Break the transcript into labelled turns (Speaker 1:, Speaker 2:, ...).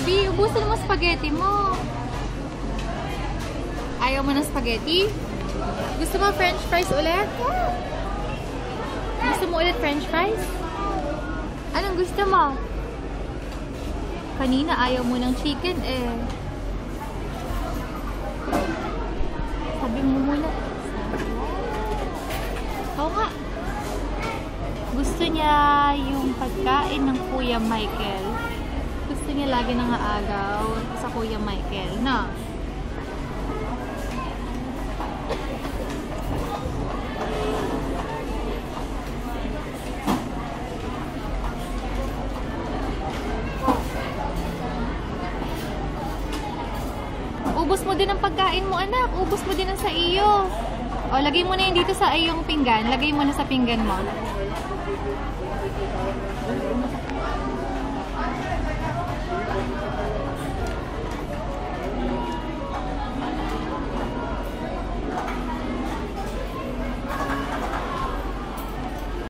Speaker 1: Bi, ubusin mo spaghetti mo. Ayaw mo ng spaghetti? Gusto mo french fries ulit? Gusto mo ulit french fries? Anong gusto mo? Kanina ayaw mo ng chicken eh. Sabi mo muna. Oo nga. Gusto niya yung pagkain ng Kuya Michael. Gusto niya lagi nang aagaw sa Kuya Michael, na? Ubus mo din ang pagkain mo, anak. Ubus mo din ang sa iyo. O, lagay mo na yun dito sa iyong pinggan. Lagay mo na sa pinggan mo.